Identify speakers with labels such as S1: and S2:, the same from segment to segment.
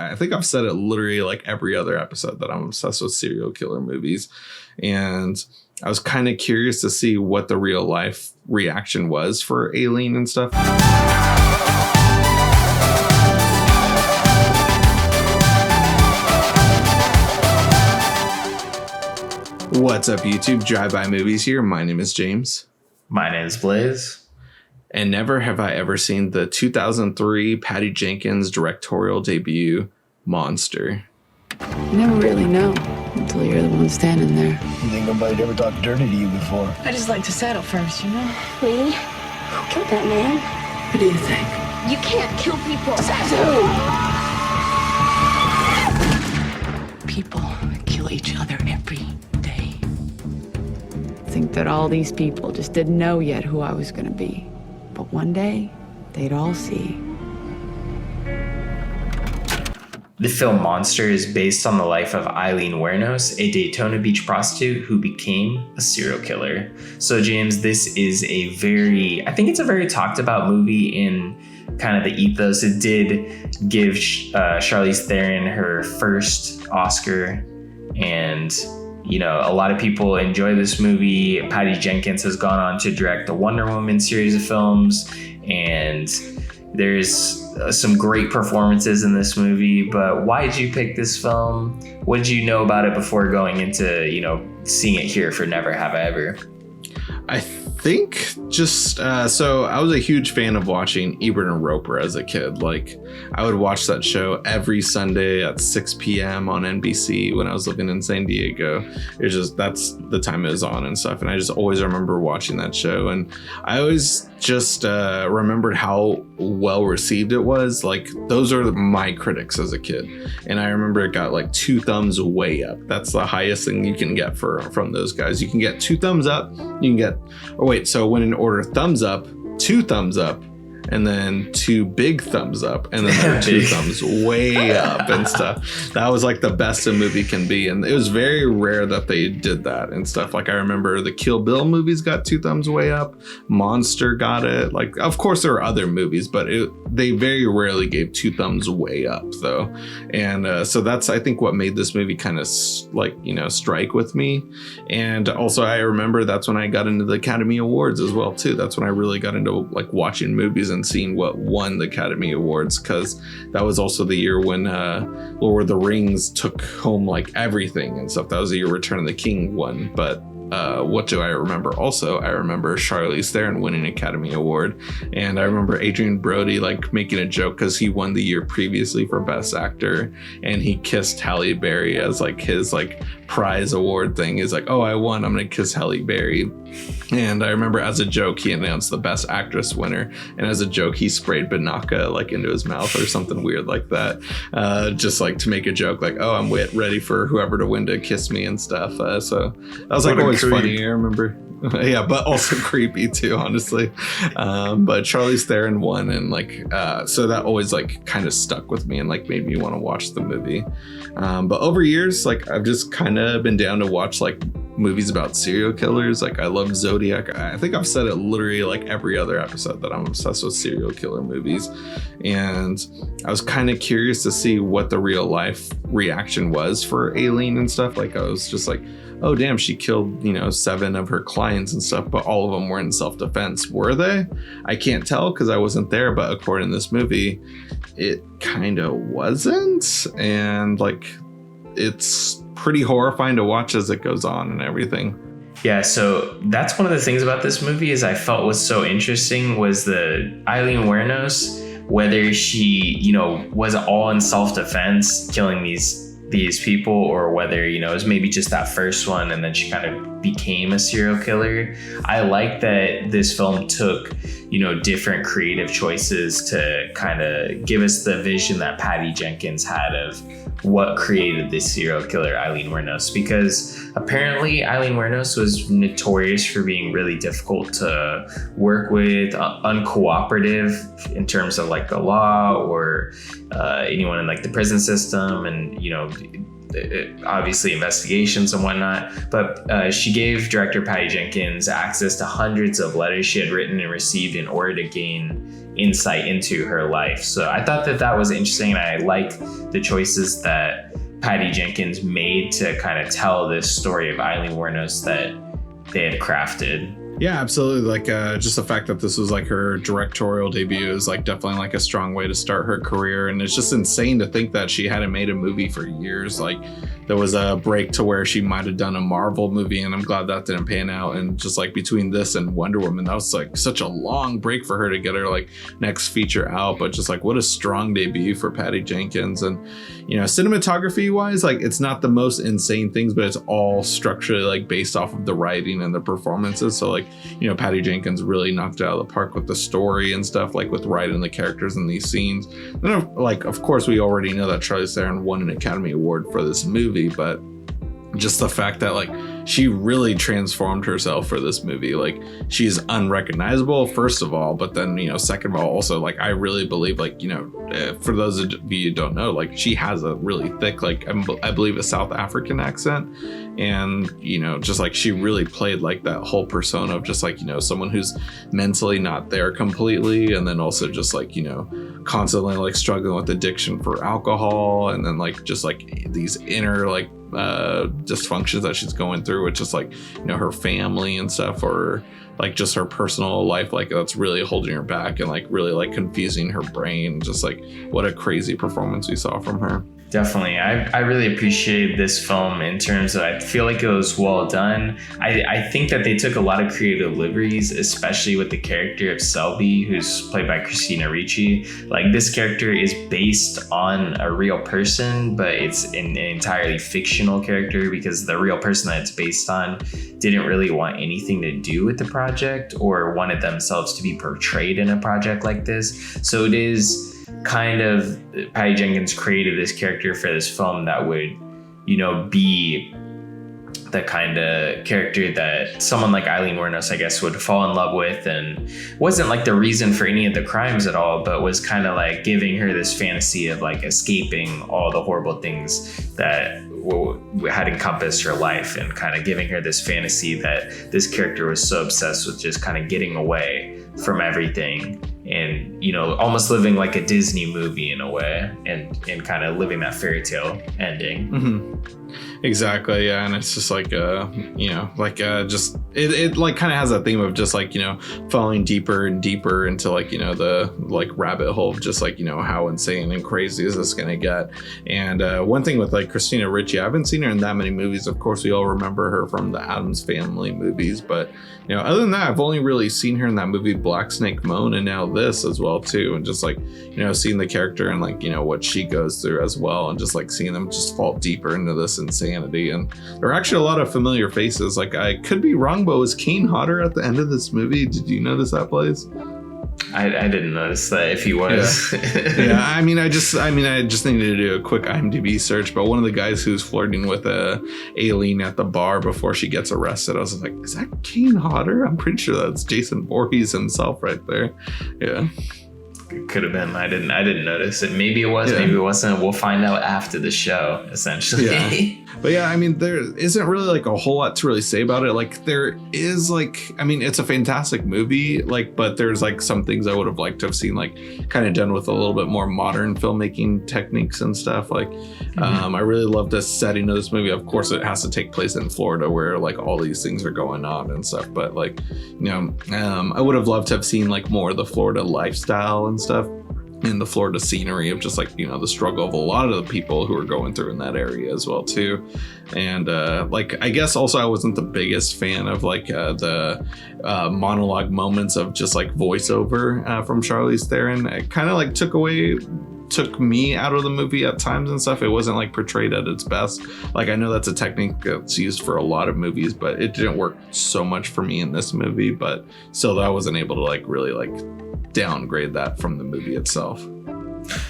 S1: I think I've said it literally like every other episode that I'm obsessed with serial killer movies. And I was kind of curious to see what the real life reaction was for Aileen and stuff. What's up, YouTube? Drive-By Movies here. My name is James.
S2: My name is Blaze.
S1: And never have I ever seen the 2003 Patty Jenkins directorial debut, Monster.
S3: You never really know until you're the one standing there.
S4: You think nobody'd ever talked dirty to you before?
S3: I just like to settle first, you know?
S5: Really? Who killed that man?
S3: What do you think?
S5: You can't kill people.
S3: People kill each other every day. I think that all these people just didn't know yet who I was gonna be. But one day, they'd all see.
S2: The film Monster is based on the life of Aileen Wuornos, a Daytona Beach prostitute who became a serial killer. So James, this is I think it's a very talked about movie in kind of the ethos. It did give Charlize Theron her first Oscar, and you know, a lot of people enjoy this movie. Patty Jenkins has gone on to direct the Wonder Woman series of films, and there's some great performances in this movie. But why did you pick this film? What did you know about it before going into, you know, seeing it here for Never Have I Ever?
S1: I think just so I was a huge fan of watching Ebert and Roper as a kid. Like, I would watch that show every Sunday at 6 p.m. on NBC when I was living in San Diego. It's just, that's the time it was on and stuff. And I just always remember watching that show. And I always just remembered how well received it was. Like, those are my critics as a kid. And I remember it got like 2 thumbs way up. That's the highest thing you can get from those guys. You can get 2 thumbs up. You can get, so when in order, thumbs up, 2 thumbs up, and then 2 big thumbs up, and then there were 2 thumbs way up and stuff. That was like the best a movie can be. And it was very rare that they did that and stuff. Like, I remember the Kill Bill movies got 2 thumbs way up. Monster got it. Like, of course there were other movies, but they very rarely gave 2 thumbs way up though. And so that's, I think, what made this movie kind of like, you know, strike with me. And also I remember that's when I got into the Academy Awards as well too. That's when I really got into like watching movies and seeing what won the Academy Awards, because that was also the year when Lord of the Rings took home like everything and stuff. That was the year Return of the King won. But what do I remember? Also, I remember Charlize Theron winning an Academy Award, and I remember Adrian Brody like making a joke because he won the year previously for Best Actor, and he kissed Halle Berry as like his like prize award thing. He's like, "Oh, I won. I'm gonna kiss Halle Berry." And I remember as a joke, he announced the Best Actress winner, and as a joke, he sprayed Banaka like into his mouth or something weird like that, just like to make a joke, like, "Oh, I'm ready for whoever to win to kiss me" and stuff. So that was like always funny. I remember. Yeah, but also creepy too, honestly. But Charlize Theron won, and like so that always like kind of stuck with me and like made me want to watch the movie. But over years, like I've just kind of been down to watch like movies about serial killers. Like, I love Zodiac. I think I've said it literally like every other episode that I'm obsessed with serial killer movies. And I was kind of curious to see what the real life reaction was for Aileen and stuff. Like, I was just like, oh damn, she killed, you know, 7 of her clients and stuff, but all of them were in self-defense. Were they? I can't tell because I wasn't there, but according to this movie, it kind of wasn't. And like, it's pretty horrifying to watch as it goes on and everything.
S2: Yeah, so that's one of the things about this movie is I felt was so interesting was the Aileen Wuornos, whether she, you know, was all in self-defense killing these people, or whether, you know, it was maybe just that first one and then she kind of became a serial killer. I like that this film took, you know, different creative choices to kind of give us the vision that Patty Jenkins had of what created this serial killer Aileen Wuornos, because apparently Aileen Wuornos was notorious for being really difficult to work with, uncooperative in terms of like the law or anyone in like the prison system, and you know, obviously investigations and whatnot. But she gave director Patty Jenkins access to hundreds of letters she had written and received in order to gain insight into her life. So I thought that was interesting, and I like the choices that Patty Jenkins made to kind of tell this story of Aileen Wuornos that they had crafted.
S1: Yeah, absolutely. Like, just the fact that this was like her directorial debut is like definitely like a strong way to start her career. And it's just insane to think that she hadn't made a movie for years. Like, there was a break to where she might have done a Marvel movie, and I'm glad that didn't pan out. And just like between this and Wonder Woman, that was like such a long break for her to get her like next feature out. But just like what a strong debut for Patty Jenkins. And, you know, cinematography wise, like it's not the most insane things, but it's all structurally like based off of the writing and the performances. So like, you know, Patty Jenkins really knocked it out of the park with the story and stuff, like with writing the characters in these scenes. And like, of course, we already know that Charlize Theron won an Academy Award for this movie, but just the fact that like she really transformed herself for this movie. Like, she's unrecognizable, first of all, but then, you know, second of all, also like I really believe, like, you know, for those of you who don't know, like she has a really thick, like I believe a South African accent, and, you know, just like she really played like that whole persona of just like, you know, someone who's mentally not there completely, and then also just like, you know, constantly like struggling with addiction for alcohol, and then like just like these inner like dysfunctions that she's going through with just like, you know, her family and stuff, or like just her personal life, like that's really holding her back and like really like confusing her brain. Just like what a crazy performance we saw from her.
S2: Definitely. I really appreciate this film in terms of, I feel like it was well done. I think that they took a lot of creative liberties, especially with the character of Selby, who's played by Christina Ricci. Like, this character is based on a real person, but it's an entirely fictional character because the real person that it's based on didn't really want anything to do with the project or wanted themselves to be portrayed in a project like this. So it is kind of, Patty Jenkins created this character for this film that would, you know, be the kind of character that someone like Aileen Wuornos, I guess, would fall in love with, and wasn't like the reason for any of the crimes at all, but was kind of like giving her this fantasy of like escaping all the horrible things that had encompassed her life, and kind of giving her this fantasy that this character was so obsessed with just kind of getting away from everything, and, you know, almost living like a Disney movie in a way, and kind of living that fairy tale ending.
S1: Mm-hmm. Exactly, yeah. And it's just like you know, like just it like kind of has that theme of just like, you know, falling deeper and deeper into like, you know, the like rabbit hole of just like, you know, how insane and crazy is this gonna get. And one thing with like Christina Ricci, I haven't seen her in that many movies. Of course, we all remember her from the Addams Family movies, but, you know, other than that, I've only really seen her in that movie Black Snake Moan, and now this as well too. And just like, you know, seeing the character and like, you know, what she goes through as well, and just like seeing them just fall deeper into this insanity. And there are actually a lot of familiar faces. Like, I could be wrong, but was Kane Hodder at the end of this movie? Did you notice that, place?
S2: I didn't notice that if he was.
S1: Yeah, I mean, I just needed to do a quick IMDb search, but one of the guys who's flirting with Aileen at the bar before she gets arrested, I was like, is that Kane Hodder? I'm pretty sure that's Jason Voorhees himself right there. Yeah.
S2: It could have been. I didn't notice it. Maybe it was, maybe it wasn't. We'll find out after the show, essentially.
S1: Yeah. But yeah, I mean, there isn't really like a whole lot to really say about it. Like, there is like, I mean, it's a fantastic movie, like, but there's like some things I would have liked to have seen like kind of done with a little bit more modern filmmaking techniques and stuff. Like, I really love the setting of this movie. Of course, it has to take place in Florida where like all these things are going on and stuff. But like, you know, I would have loved to have seen like more of the Florida lifestyle and stuff, in the Florida scenery of just like, you know, the struggle of a lot of the people who are going through in that area as well too. And like, I guess also I wasn't the biggest fan of like the monologue moments of just like voiceover from Charlize Theron. It kind of like took me out of the movie at times and stuff. It wasn't like portrayed at its best. Like, I know that's a technique that's used for a lot of movies, but it didn't work so much for me in this movie. But still, I wasn't able to like really like downgrade that from the movie itself.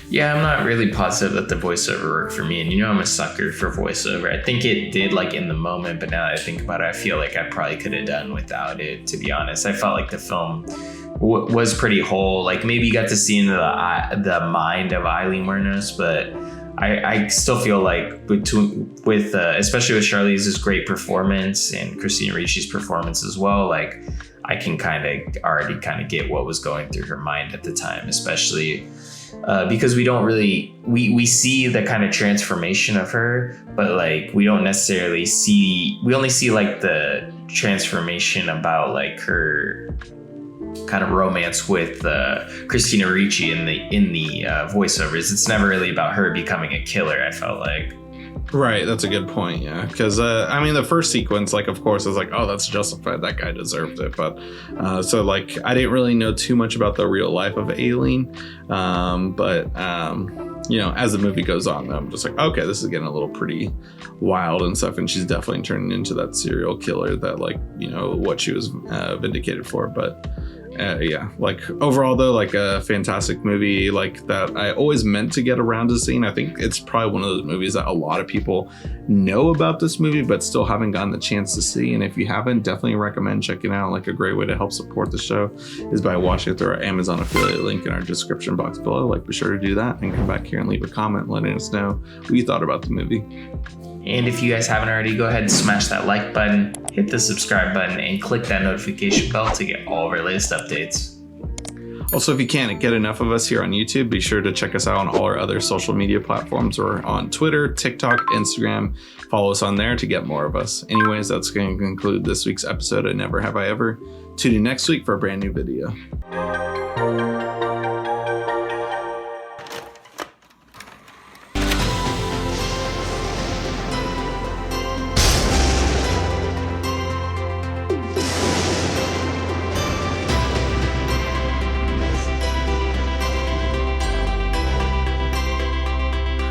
S2: Yeah, I'm not really positive that the voiceover worked for me, and you know, I'm a sucker for voiceover. I think it did like in the moment, but now that I think about it, I feel like I probably could have done without it, to be honest. I felt like the film was pretty whole. Like, maybe you got to see into the mind of Aileen Wuornos, but I still feel like especially with Charlize's great performance and Christina Ricci's performance as well, like, I can already get what was going through her mind at the time, especially because we don't really we see the kind of transformation of her, but like we don't necessarily see, we only see like the transformation about like her kind of romance with Christina Ricci in the voiceovers. It's never really about her becoming a killer, I felt like.
S1: Right, that's a good point, yeah. Because, I mean, the first sequence, like, of course, is like, oh, that's justified. That guy deserved it. But, so, like, I didn't really know too much about the real life of Aileen. But, you know, as the movie goes on, I'm just like, okay, this is getting a little pretty wild and stuff. And she's definitely turning into that serial killer that, like, you know, what she was vindicated for. But, yeah, like overall though, like a fantastic movie, like that I always meant to get around to seeing. I think it's probably one of those movies that a lot of people know about this movie but still haven't gotten the chance to see. And if you haven't, definitely recommend checking out. Like a great way to help support the show is by watching it through our Amazon affiliate link in our description box below. Like, be sure to do that and come back here and leave a comment letting us know what you thought about the movie.
S2: And if you guys haven't already, go ahead and smash that like button, hit the subscribe button, and click that notification bell to get all of our latest updates.
S1: Also, if you can't get enough of us here on YouTube, be sure to check us out on all our other social media platforms. We're on Twitter, TikTok, Instagram. Follow us on there to get more of us. Anyways, that's going to conclude this week's episode of Never Have I Ever. Tune in next week for a brand new video.